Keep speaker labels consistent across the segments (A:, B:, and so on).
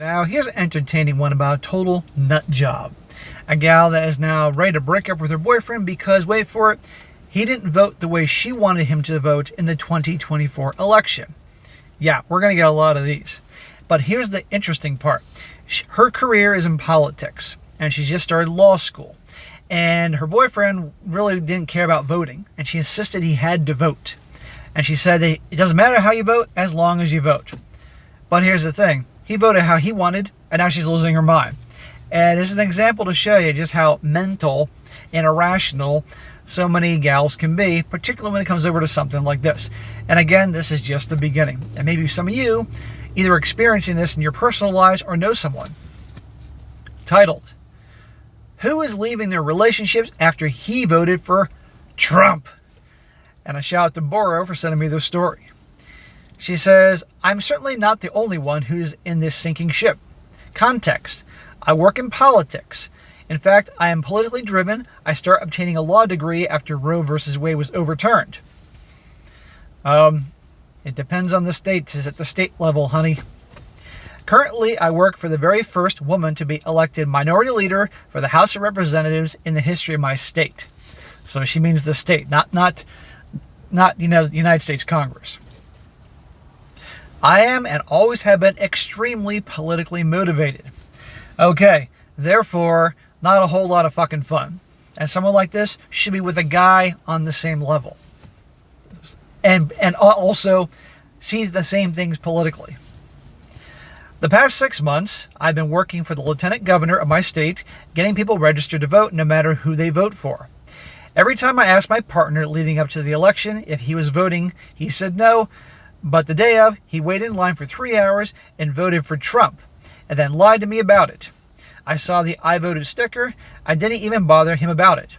A: Now, here's an entertaining one about a total nut job. A gal that is now ready to break up with her boyfriend because, wait for it, he didn't vote the way she wanted him to vote in the 2024 election. Yeah, we're going to get a lot of these. But here's the interesting part. Her career is in politics, and she's just started law school. And her boyfriend really didn't care about voting, and she insisted he had to vote. And she said that it doesn't matter how you vote as long as you vote. But here's the thing. He voted how he wanted, and now she's losing her mind. And this is an example to show you just how mental and irrational so many gals can be, particularly when it comes over to something like this. And again, this is just the beginning. And maybe some of you either experiencing this in your personal lives or know someone. Titled, Who is Leaving Their Relationships After He Voted for Trump? And a shout out to Boro for sending me this story. She says, I'm certainly not the only one who's in this sinking ship. Context. I work in politics. In fact, I am politically driven. I start obtaining a law degree after Roe versus Wade was overturned. It depends on the state. It's at the state level, honey. Currently, I work for the very first woman to be elected minority leader for the House of Representatives in the history of my state. So she means the state, not the United States Congress. I am and always have been extremely politically motivated. Okay, therefore, not a whole lot of fucking fun. And someone like this should be with a guy on the same level. And also sees the same things politically. The past 6 months, I've been working for the lieutenant governor of my state, getting people registered to vote no matter who they vote for. Every time I asked my partner leading up to the election if he was voting, he said no. But the day of, he waited in line for 3 hours and voted for Trump, and then lied to me about it. I saw the I voted sticker. I didn't even bother him about it.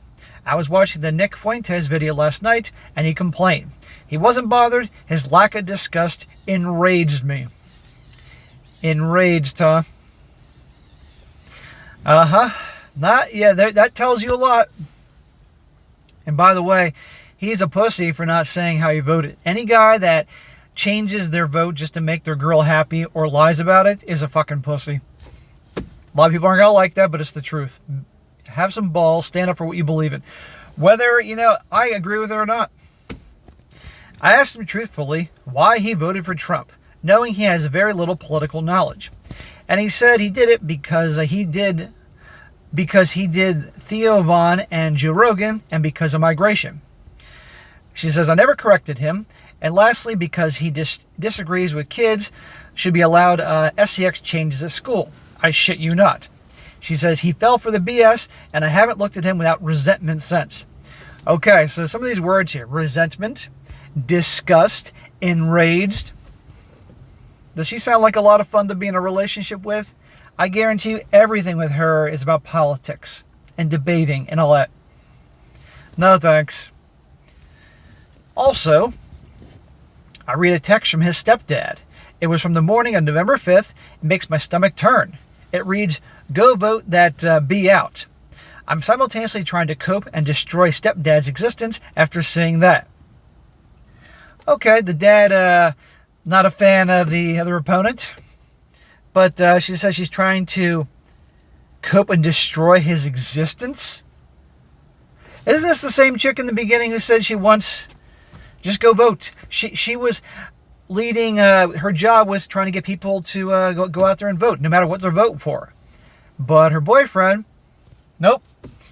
A: I was watching the Nick Fuentes video last night, and he complained. He wasn't bothered. His lack of disgust enraged me. Enraged, huh? That tells you a lot. And by the way, he's a pussy for not saying how he voted. Any guy that changes their vote just to make their girl happy or lies about it is a fucking pussy. A lot of people aren't going to like that, but it's the truth. Have some balls. Stand up for what you believe in. Whether, I agree with it or not. I asked him truthfully why he voted for Trump, knowing he has very little political knowledge. And he said he did it because he did Theo Vaughn and Joe Rogan and because of migration. She says, I never corrected him. And lastly, because he disagrees with kids should be allowed SCX changes at school. I shit you not. She says he fell for the BS, and I haven't looked at him without resentment since. Okay, so some of these words here. Resentment, disgust, enraged. Does she sound like a lot of fun to be in a relationship with? I guarantee you everything with her is about politics and debating and all that. No thanks. Also, I read a text from his stepdad. It was from the morning of November 5th. It makes my stomach turn. It reads, go vote that B out. I'm simultaneously trying to cope and destroy stepdad's existence after seeing that. Okay, the dad, not a fan of the other opponent. But she says she's trying to cope and destroy his existence. Isn't this the same chick in the beginning who said she wants... Just go vote. She was leading, her job was trying to get people to go out there and vote, no matter what they're voting for. But her boyfriend, nope,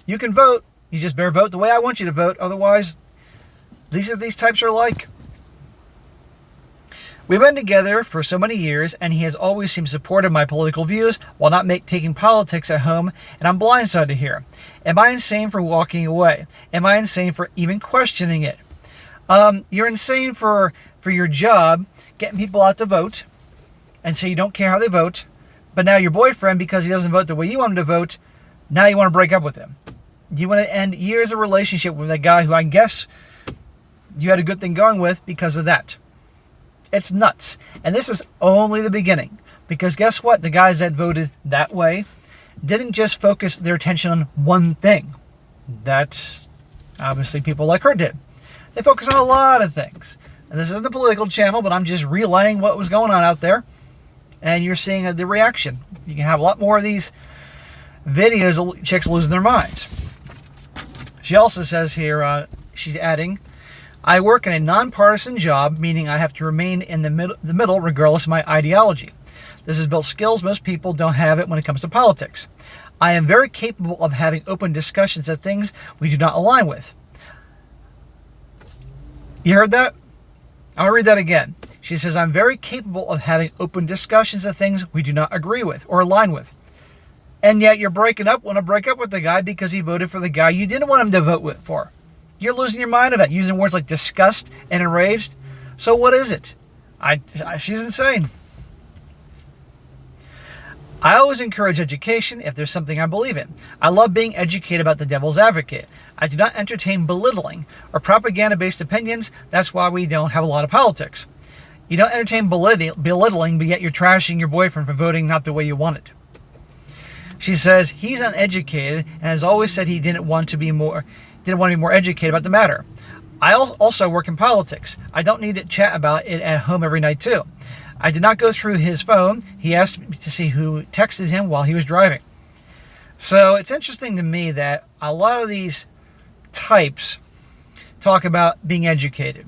A: you can vote. You just better vote the way I want you to vote. Otherwise, these types are like. We've been together for so many years, and he has always seemed supportive of my political views while not taking politics at home, and I'm blindsided here. Am I insane for walking away? Am I insane for even questioning it? You're insane for your job, getting people out to vote, and so you don't care how they vote, but now your boyfriend, because he doesn't vote the way you want him to vote, now you want to break up with him. You want to end years of relationship with a guy who I guess you had a good thing going with because of that. It's nuts. And this is only the beginning. Because guess what? The guys that voted that way didn't just focus their attention on one thing. That obviously people like her did. They focus on a lot of things. And this isn't a political channel, but I'm just relaying what was going on out there. and you're seeing the reaction. You can have a lot more of these videos of chicks losing their minds. She also says here, she's adding, I work in a nonpartisan job, meaning I have to remain in the middle regardless of my ideology. This has built skills most people don't have it when it comes to politics. I am very capable of having open discussions of things we do not align with. You heard that? I'll read that again. She says, I'm very capable of having open discussions of things we do not agree with or align with. And yet you're want to break up with the guy because he voted for the guy you didn't want him to vote for. You're losing your mind about using words like disgust and enraged. So what is it? She's insane. I always encourage education if there's something I believe in. I love being educated about the devil's advocate. I do not entertain belittling or propaganda-based opinions. That's why we don't have a lot of politics. You don't entertain belittling, but yet you're trashing your boyfriend for voting not the way you wanted. She says he's uneducated and has always said he didn't want to be more educated about the matter. I also work in politics. I don't need to chat about it at home every night too. I did not go through his phone. He asked me to see who texted him while he was driving. So it's interesting to me that a lot of these types talk about being educated.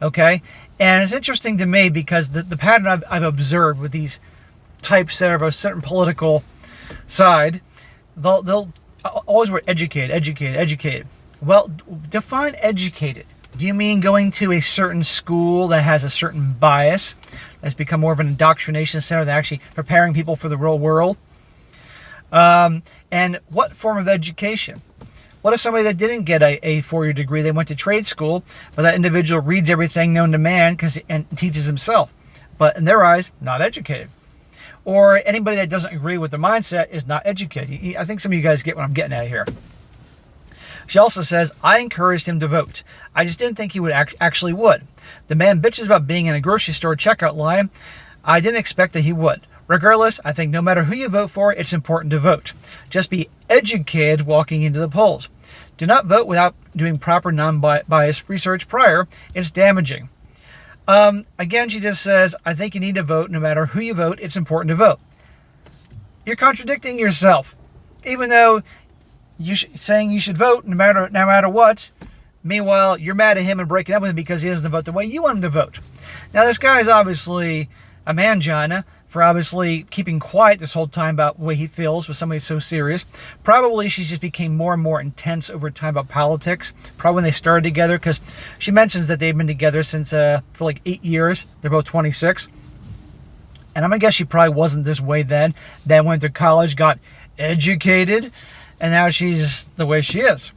A: Okay? And it's interesting to me because the pattern I've observed with these types that are of a certain political side, they'll always word educated. Well, define educated. Do you mean going to a certain school that has a certain bias, that's become more of an indoctrination center than actually preparing people for the real world? And what form of education? What if somebody that didn't get a four-year degree, they went to trade school, but that individual reads everything known to man and teaches himself, but in their eyes, not educated? Or anybody that doesn't agree with the mindset is not educated. I think some of you guys get what I'm getting at here. She also says, I encouraged him to vote. I just didn't think he would actually would. The man bitches about being in a grocery store checkout line. I didn't expect that he would. Regardless, I think no matter who you vote for, it's important to vote. Just be educated walking into the polls. Do not vote without doing proper non-biased research prior. It's damaging. Again, she just says, I think you need to vote. No matter who you vote, it's important to vote. You're contradicting yourself. Even though you're saying you should vote no matter what, meanwhile, you're mad at him and breaking up with him because he doesn't vote the way you want him to vote. Now, this guy is obviously a mangina for obviously keeping quiet this whole time about the way he feels with somebody so serious. Probably she just became more and more intense over time about politics, probably when they started together, because she mentions that they've been together since for like 8 years. They're both 26. And I'm going to guess she probably wasn't this way then went to college, got educated, and now she's the way she is.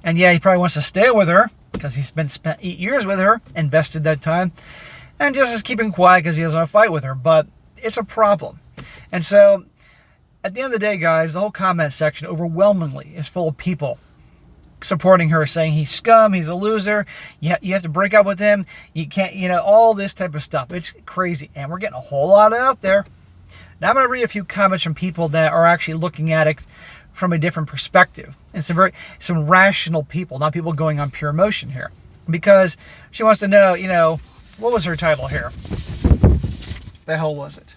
A: And yeah, he probably wants to stay with her because he's spent 8 years with her, invested that time, and just is keeping quiet because he doesn't want to fight with her. But it's a problem. And so, at the end of the day, guys, the whole comment section overwhelmingly is full of people supporting her, saying he's scum, he's a loser, you have to break up with him, you can't, all this type of stuff. It's crazy, and we're getting a whole lot out there. Now, I'm going to read a few comments from people that are actually looking at it from a different perspective. And some rational people, not people going on pure emotion here. Because she wants to know, what was her title here? The hell was it?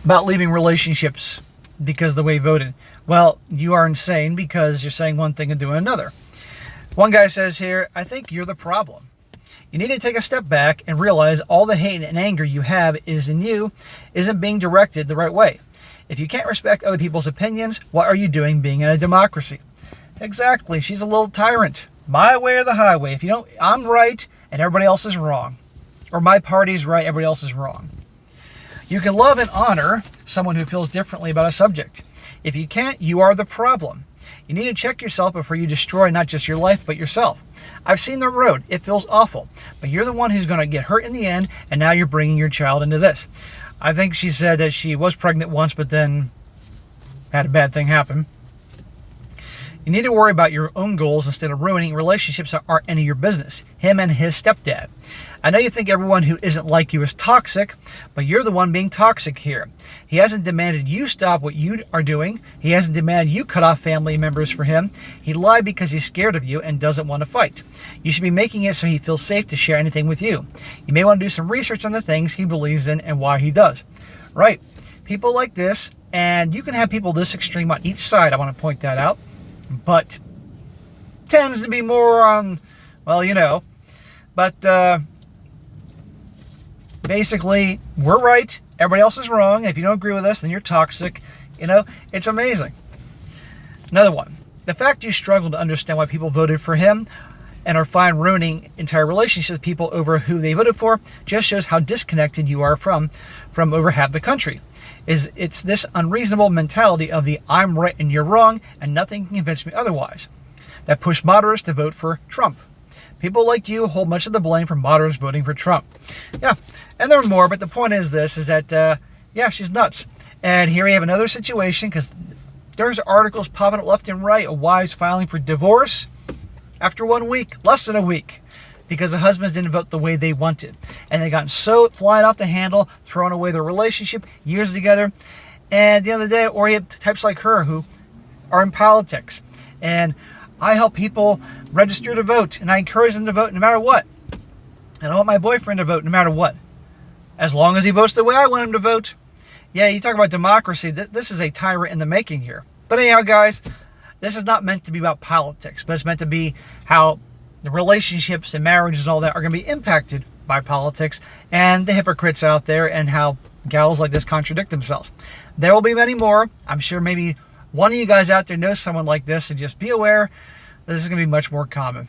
A: About leaving relationships because of the way you voted. Well, you are insane because you're saying one thing and doing another. One guy says here, I think you're the problem. You need to take a step back and realize all the hate and anger you have isn't being directed the right way. If you can't respect other people's opinions, what are you doing being in a democracy? Exactly. She's a little tyrant. My way or the highway. If you don't, I'm right and everybody else is wrong. Or my party's right, everybody else is wrong. You can love and honor someone who feels differently about a subject. If you can't, you are the problem. You need to check yourself before you destroy not just your life, but yourself. I've seen the road. It feels awful. But you're the one who's going to get hurt in the end, and now you're bringing your child into this. I think she said that she was pregnant once, but then had a bad thing happen. You need to worry about your own goals instead of ruining relationships that aren't any of your business. Him and his stepdad. I know you think everyone who isn't like you is toxic, but you're the one being toxic here. He hasn't demanded you stop what you are doing. He hasn't demanded you cut off family members for him. He lied because he's scared of you and doesn't want to fight. You should be making it so he feels safe to share anything with you. You may want to do some research on the things he believes in and why he does. Right. People like this, and you can have people this extreme on each side, I want to point that out, but tends to be more on, well, you know, but basically, we're right, everybody else is wrong. If you don't agree with us, then you're toxic. You know, it's amazing. Another one. The fact you struggle to understand why people voted for him and are fine ruining entire relationships with people over who they voted for just shows how disconnected you are from over half the country. It's this unreasonable mentality of the I'm right and you're wrong and nothing can convince me otherwise that pushed moderates to vote for Trump. People like you hold much of the blame for moderates voting for Trump. Yeah, and there are more, but the point is this, is that, yeah, she's nuts. And here we have another situation, because there's articles popping up left and right of wives filing for divorce after 1 week, less than a week, because the husbands didn't vote the way they wanted. And they got so flying off the handle, throwing away their relationship, years together. And at the end of the day, or you have types like her who are in politics. And I help people register to vote, and I encourage them to vote no matter what. And I want my boyfriend to vote no matter what, as long as he votes the way I want him to vote. Yeah, you talk about democracy. This is a tyrant in the making here. But anyhow, guys, this is not meant to be about politics, but it's meant to be how the relationships and marriages and all that are going to be impacted by politics and the hypocrites out there, and how gals like this contradict themselves. There will be many more. I'm sure maybe one of you guys out there knows someone like this, and just be aware that this is going to be much more common.